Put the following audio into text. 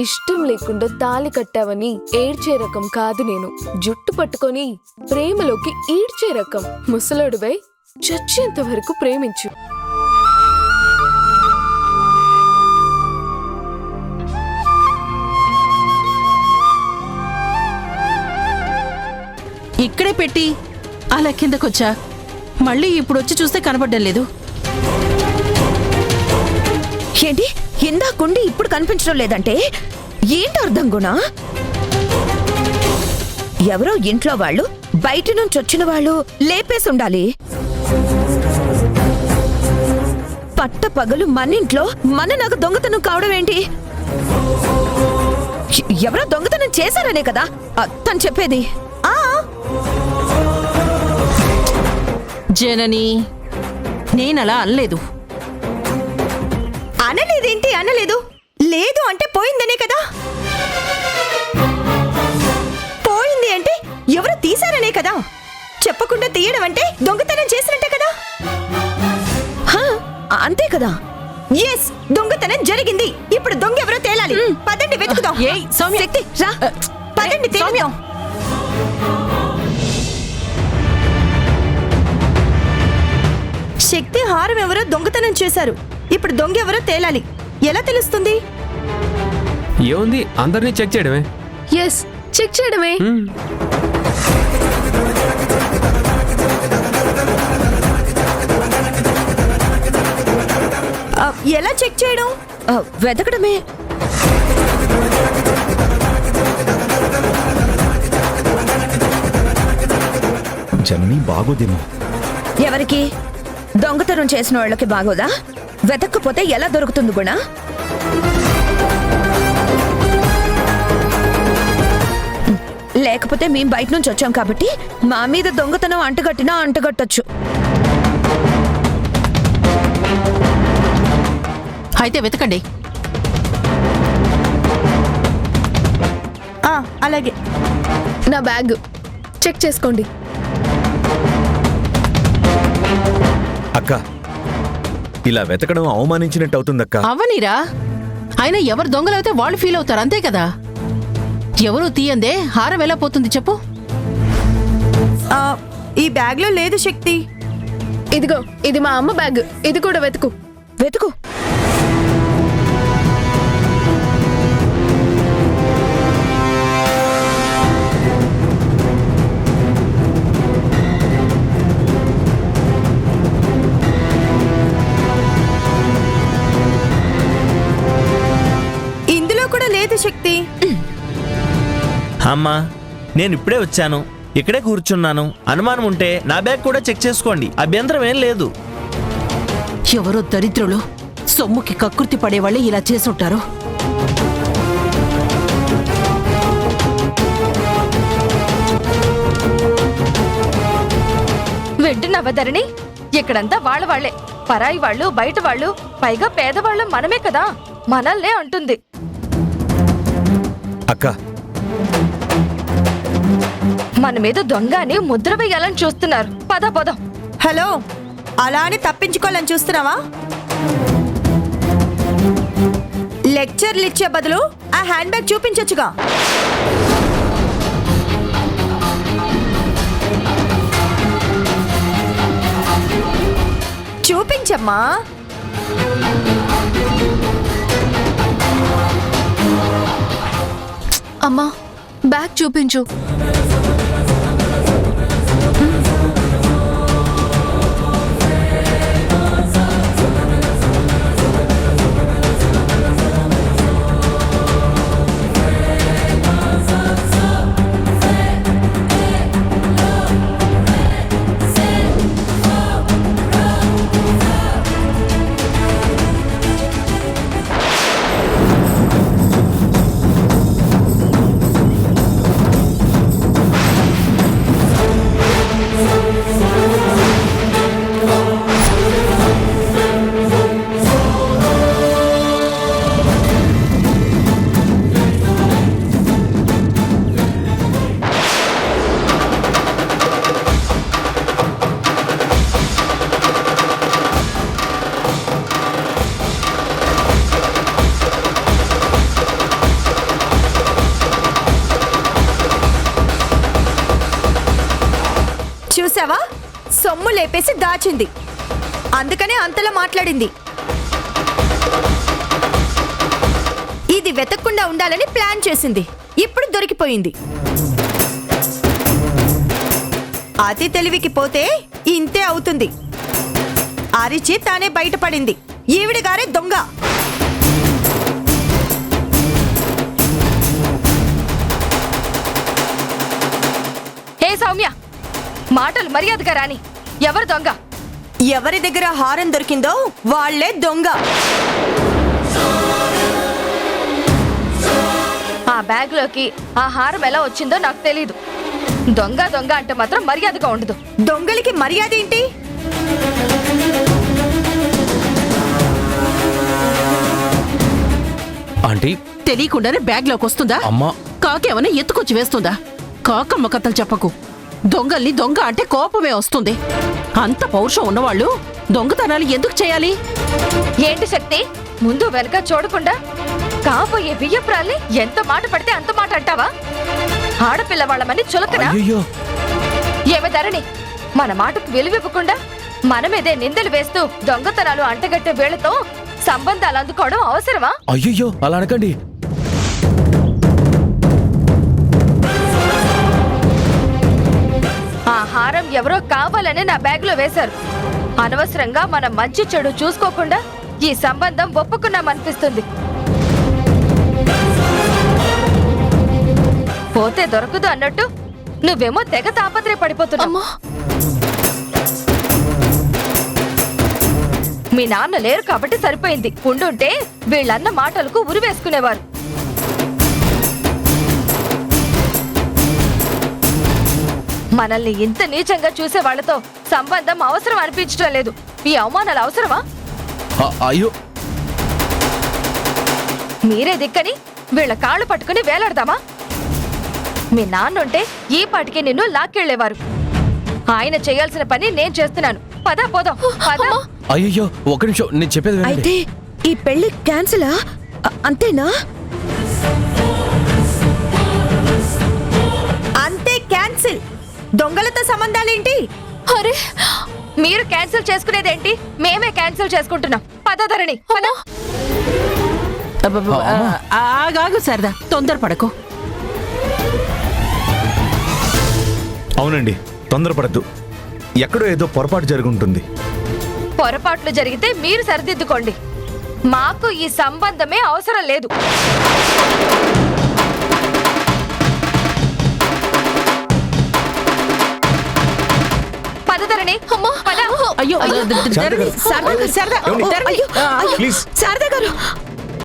ఇష్టం లేకుండా తాళి కట్టావని ఏడ్చే రకం కాదు నేను. జుట్టు పట్టుకొని ప్రేమలోకి ఈడ్చే రకం. ముసలోడువై చచ్చేంత వరకు ప్రేమించు. ఇక్కడే పెట్టి అలా కిందకొచ్చా. మళ్ళీ ఇప్పుడు వచ్చి చూస్తే కనబడ్డం లేదు. ఏంటి ఇందాకుండి ఇప్పుడు కనిపించడం లేదంటే ఏంటి అర్థం గుణా? ఎవరో ఇంట్లో వాళ్ళు బయట నుంచి వచ్చిన వాళ్ళు లేపేసి ఉండాలి. పట్ట పగలు మన ఇంట్లో మన నాకు దొంగతనం కావడం ఏంటి? ఎవరో దొంగతనం చేశారనే కదా తను చెప్పేది. జనని, నేనలా అనలేదు. అనలేదేంటి? అనలేదు. లేదు అంటే పోయిందనే కదా. పోయింది అంటే ఎవరు తీశారనే కదా. చెప్పకుండా తీయడం అంటే దొంగతనం చేసినట్టే కదా. అంతే కదా. ఎస్, దొంగతనం జరిగింది. ఇప్పుడు దొంగ ఎవరో తేలాలి. పదండి వెతుకుదాం. శక్తి రా, పదండి తేలుదాం. శక్తి, హారం ఎవరో దొంగతనం చేశారు. ఇప్పుడు దొంగ ఎవరో తేలాలి. ఎలా తెలుస్తుంది? ఏముంది, అందరినీ చెక్ చేయడమే. ఎస్, చెక్ చేయడమే. ఎలా చెక్ చేయడం? వెతకడమే. జనని బాగోదేమో. ఎవరికి? దొంగతనం చేసిన వాళ్ళకి బాగోదా? వెతక్కపోతే ఎలా దొరుకుతుంది గుణ? లేకపోతే మేం బయట నుంచి వచ్చాం కాబట్టి మా మీద దొంగతనం అంటగట్టినా అంటగట్టొచ్చు. అయితే వెతకండి. అలాగే. నా బ్యాగ్ చెక్ చేసుకోండి. అక్క, ఇలా వెతకడం అవమానించినట్టు అవుతుందక్క. అవనీరా, అయినా ఎవరు దొంగలైతే వాళ్ళు ఫీల్ అవుతారు, అంతే కదా. ఎవరు తీయందే హారం ఎలా పోతుంది చెప్పు? ఈ బ్యాగ్ లో లేదు శక్తి. ఇదిగో, ఇది మా అమ్మ బ్యాగ్. ఇది కూడా వెతుకు. వెతుకు. శక్తి. అమ్మా, నేను ఇప్పుడే వచ్చాను, ఇక్కడే కూర్చున్నాను. అనుమానం ఉంటే నా బ్యాగ్ కూడా చెక్ చేసుకోండి, అభ్యంతరం ఏం లేదు. ఎవరో దరిద్రులు సొమ్ముకి కక్కుర్తి పడేవాళ్ళే ఇలా చేసుంటారు. వింటున్నావా ఇక్కడంతా వాళ్లే, పరాయి వాళ్ళు, బయట వాళ్ళు, పైగా పేదవాళ్ళు మనమే కదా. మనల్నే అంటుంది. అక్క, మన మీద దొంగ అని ముద్ర వేయాలని చూస్తున్నారు. పద పదం. హలో, అలా అని తప్పించుకోవాలని చూస్తున్నావా? లెక్చర్లు ఇచ్చే బదులు ఆ హ్యాండ్ బ్యాగ్ చూపించొచ్చుగా. చూపించమ్మా. అమ్మా, బ్యాగ్ చూపించు. చూసావా, సొమ్ము లేపేసి దాచింది. అందుకనే అంతలా మాట్లాడింది. ఇది వెతకకుండా ఉండాలని ప్లాన్ చేసింది. ఇప్పుడు దొరికిపోయింది. అతి తెలివికి పోతే ఇంతే అవుతుంది. అరిచి తానే బయటపడింది. ఈవిడగారే దొంగ. హే సౌమ్య, మాటలు మర్యాదగా రాని. ఎవరు దొంగ? ఎవరి దగ్గర హారం దొరికిందో వాళ్లే దొంగ. ఆ బ్యాగ్ లోకి ఆ హారం ఎలా వచ్చిందో నాకు తెలీదు. దొంగ దొంగ అంటే మాత్రం మర్యాదగా ఉండదు. దొంగలకి మర్యాద ఏంటి? ఆంటీ తెలియకుండానే బ్యాగ్ లోకి వస్తుందా? అమ్మా కాకేమన్నా ఎత్తుకొచ్చి వేస్తుందా? కాకమ్మ కథలు చెప్పకు. దొంగల్ని దొంగ అంటే కోపమే వస్తుంది. అంత పౌరుషం ఉన్నవాళ్ళు దొంగతనాలు ఎందుకు చేయాలి? ఏంటి శక్తి, ముందు వెనక చూడకుండా కాబోయే బియ్యపురాల్ని ఎంత మాట పడితే అంత మాట అంటావా? ఆడపిల్లవాళ్ళమని చులకనా? అయ్యో, ఏమి ధరణి, మన మాటకు విలువివ్వకుండా మన మీదే నిందలు వేస్తూ దొంగతనాలు అంటగట్టే వేళతో సంబంధాలు అందుకోవడం అవసరమా? అయ్యో అలా అనకండి. ఆ హారం ఎవరో కావాలనే నా బ్యాగ్ లో వేశారు. అనవసరంగా మన మంచి చెడు చూసుకోకుండా ఈ సంబంధం ఒప్పుకున్నామనిపిస్తుంది. పోతే దొరకదు అన్నట్టు నువ్వేమో తెగ తాపత్రయపడిపోతున్నావు. మీ నాన్న లేరు కాబట్టి సరిపోయింది. ఉండుంటే వీళ్ళన్న మాటలకు ఉరివేసుకునేవారు. మనల్ని ఇంత నీచంగా చూసే వాళ్లతో సంబంధం అవసరం అనిపించడం లేదు. ఈ అవమానాలు అవసరమా? అయ్యో మీరే దిక్కని వీళ్ళ కాళ్ళు పట్టుకుని వేలాడదామా? మీ నాన్నుంటే ఈ పాటికి నిన్ను లాక్కెళ్లేవారు. ఆయన చేయాల్సిన పని నేను చేస్తున్నాను. పదా పోదాం, పదా. అయ్యో ఒక నిమిషం, నేను చెప్పేది వినండి. అయితే ఈ పెళ్లి క్యాన్సిలా? అంతేనా? అంతే, క్యాన్సిల్. దొంగలతో సంబంధాలేంటి? అరే, మీరు క్యాన్సిల్ చేసుకునేదేంటి? మేమే క్యాన్సిల్ చేసుకుంటున్నాం. పద ధరణి, పద. ఆగాగు శారదా, తొందరపడకు. అవునండి, తొందరపడద్దు. ఎక్కడో ఏదో పొరపాటు జరుగుంటుంది. పొరపాట్లు జరిగితే మీరు సరిదిద్దుకోండి. మాకు ఈ సంబంధమే అవసరం లేదు. పదధరణి, పద. అయ్యో శారదా గారు. శారదా, ఏమండి? ధరణి. ప్లీజ్. శారదా గారు,